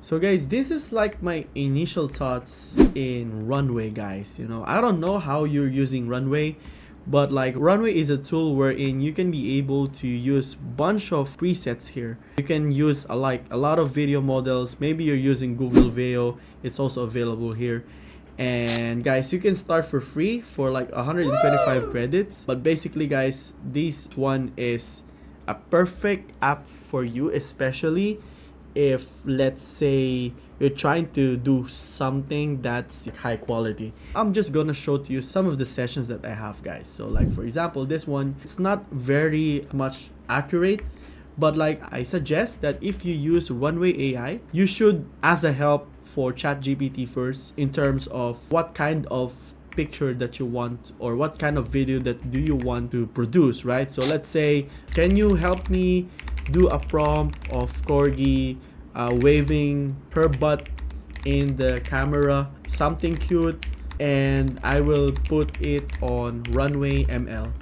So guys, this is like my initial thoughts in Runway, guys. I don't know how you're using Runway, but like Runway is a tool wherein you can be able to use bunch of presets here. You can use a lot of video models. Maybe you're using Google Vids, it's also available here. And guys, you can start for free for like 125 credits. But basically guys, this one is a perfect app for you, especially if, let's say, you're trying to do something that's high quality. I'm just gonna show to you some of the sessions that I have, guys. So like for example, this one, it's not very much accurate, but like I suggest that if you use Runway AI, you should ask a help for ChatGPT first in terms of what kind of picture that you want or what kind of video that do you want to produce, right? So let's say, can you help me do a prompt of corgi waving her butt in the camera, something cute, and I will put it on RunwayML.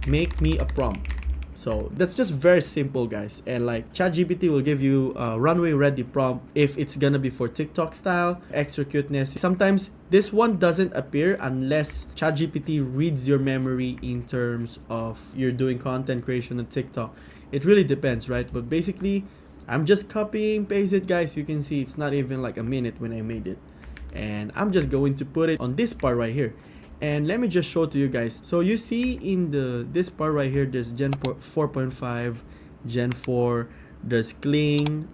Make me a prompt. So that's just very simple, guys. And like ChatGPT will give you a Runway ready prompt if it's gonna be for TikTok style, extra cuteness. Sometimes this one doesn't appear unless ChatGPT reads your memory in terms of you're doing content creation on TikTok. It really depends, right? But basically, I'm just copying, paste it, guys. You can see it's not even like a minute when I made it. And I'm just going to put it on this part right here. And let me just show to you guys. So you see in this part right here, there's Gen 4.5, Gen 4, there's Kling.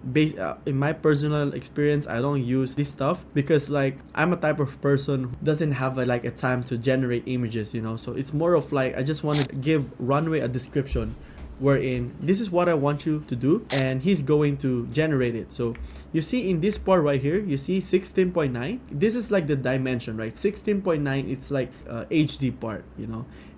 In my personal experience, I don't use this stuff because like I'm a type of person who doesn't have a time to generate images, So it's more of like I just want to give Runway a description wherein this is what I want you to do, and he's going to generate it. So you see in this part right here, you see 16.9. This is like the dimension, right? 16.9, it's like HD part,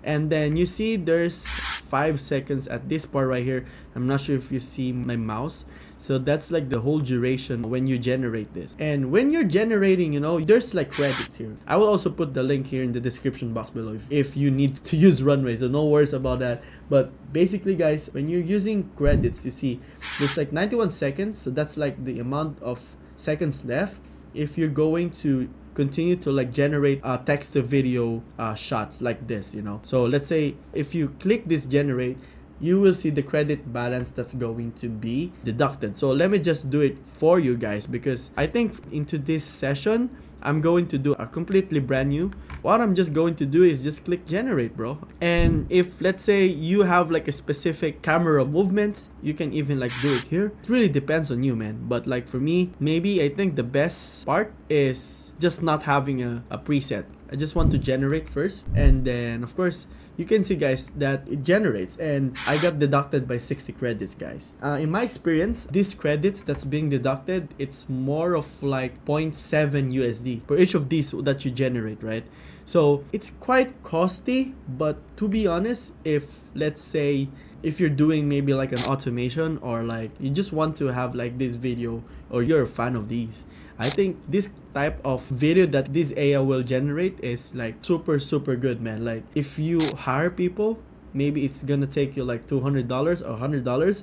and then you see there's 5 seconds at this part right here. I'm not sure if you see my mouse. So that's like the whole duration when you generate this. And when you're generating, there's like credits here. I will also put the link here in the description box below if you need to use Runway, so no worries about that. But basically guys, when you're using credits, you see there's like 91 seconds, so that's like the amount of seconds left if you're going to continue to like generate text to video shots like this. So let's say if you click this generate, you will see the credit balance that's going to be deducted. So let me just do it for you guys, because I think into this session I'm going to do a completely brand new. What I'm just going to do is just click generate, bro. And if let's say you have like a specific camera movements, you can even like do it here. It really depends on you, man. But like for me, maybe I think the best part is just not having a preset. I just want to generate first, and then of course you can see, guys, that it generates, and I got deducted by 60 credits, guys. In my experience, these credits that's being deducted, it's more of like 0.7 USD for each of these that you generate, right? So it's quite costly, but to be honest, if let's say if you're doing maybe like an automation, or like you just want to have like this video, or you're a fan of these, I think this type of video that this AI will generate is like super good, man. Like if you hire people, maybe it's gonna take you like $200 or $100,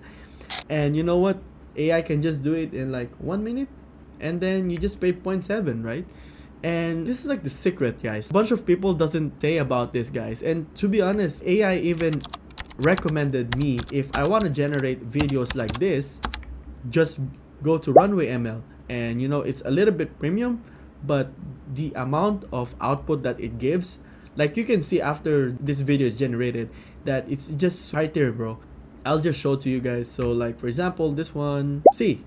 and you know what, AI can just do it in like 1 minute, and then you just pay 0.7, right? And this is like the secret, guys. A bunch of people doesn't say about this, guys. And to be honest, AI even recommended me, if I want to generate videos like this, just go to RunwayML. And it's a little bit premium, but the amount of output that it gives, like you can see after this video is generated, that it's just right there, bro. I'll just show to you guys. So like for example, this one, see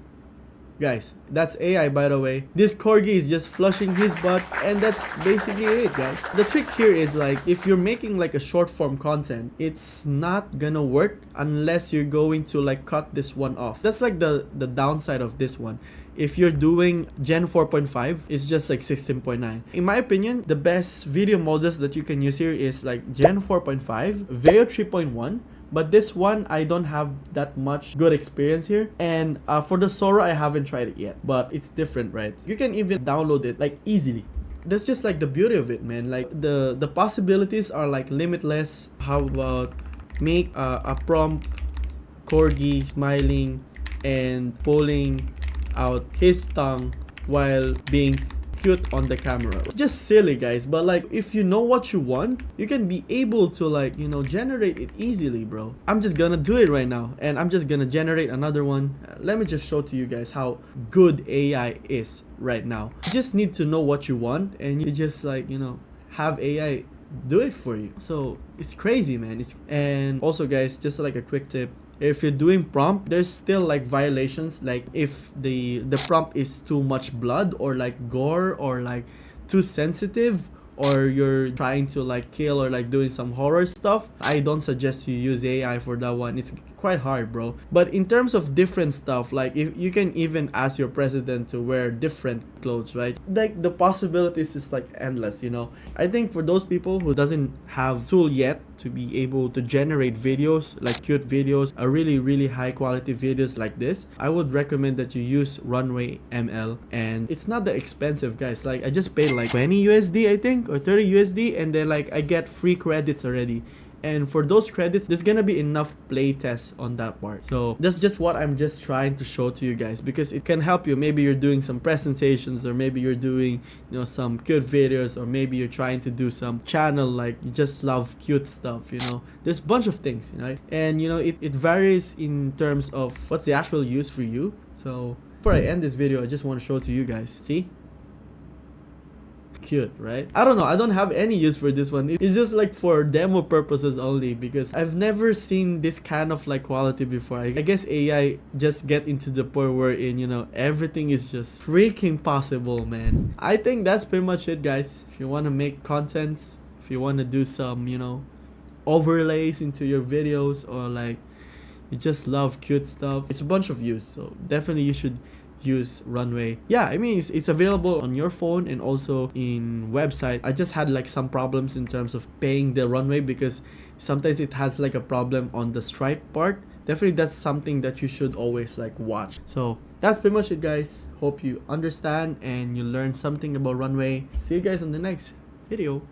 guys, that's AI, by the way. This corgi is just flushing his butt, and that's basically it, guys. The trick here is like if you're making like a short form content, it's not gonna work unless you're going to like cut this one off. That's like the downside of this one. If you're doing Gen 4.5, it's just like 16.9. In my opinion, the best video models that you can use here is like Gen 4.5, Veo 3.1. But this one, I don't have that much good experience here. And for the Sora, I haven't tried it yet. But it's different, right? You can even download it like easily. That's just like the beauty of it, man. Like the possibilities are like limitless. How about make a prompt, corgi smiling and pulling out his tongue while being cute on the camera. It's just silly, guys, but like if you know what you want, you can be able to like, you know, generate it easily, bro. I'm just gonna do it right now, and I'm just gonna generate another one. Let me just show to you guys how good AI is right now. You just need to know what you want, and you just like, you know, have AI do it for you. So it's crazy, man. And also, guys, just like a quick tip, if you're doing prompt, there's still like violations, like if the prompt is too much blood or like gore or like too sensitive, or you're trying to like kill or like doing some horror stuff, I don't suggest you use AI for that one. It's quite hard, bro. But in terms of different stuff, like if you can even ask your president to wear different clothes, right? Like the possibilities is like endless, you know. I think for those people who doesn't have tool yet to be able to generate videos, like cute videos, a really high quality videos like this, I would recommend that you use RunwayML. And it's not that expensive, guys. Like I just paid like 20 USD, I think, or 30 USD, and then like I get free credits already. And for those credits, there's gonna be enough play tests on that part. So that's just what I'm just trying to show to you guys, because it can help you. Maybe you're doing some presentations, or maybe you're doing, you know, some cute videos, or maybe you're trying to do some channel, like you just love cute stuff, you know. There's a bunch of things, you know, and you know, it varies in terms of what's the actual use for you. So before I end this video, I just want to show to you guys. See? Cute, right? I don't know, I don't have any use for this one. It's just like for demo purposes only, because I've never seen this kind of like quality before. I guess AI just get into the point where, in, you know, everything is just freaking possible, man. I think that's pretty much it, guys. If you want to make contents, if you want to do some, you know, overlays into your videos, or like you just love cute stuff, it's a bunch of use. So definitely you should use Runway. Yeah, I mean, it's available on your phone and also in website. I just had like some problems in terms of paying the Runway, because sometimes it has like a problem on the Stripe part. Definitely that's something that you should always like watch. So that's pretty much it, guys. Hope you understand and you learned something about Runway. See you guys on the next video.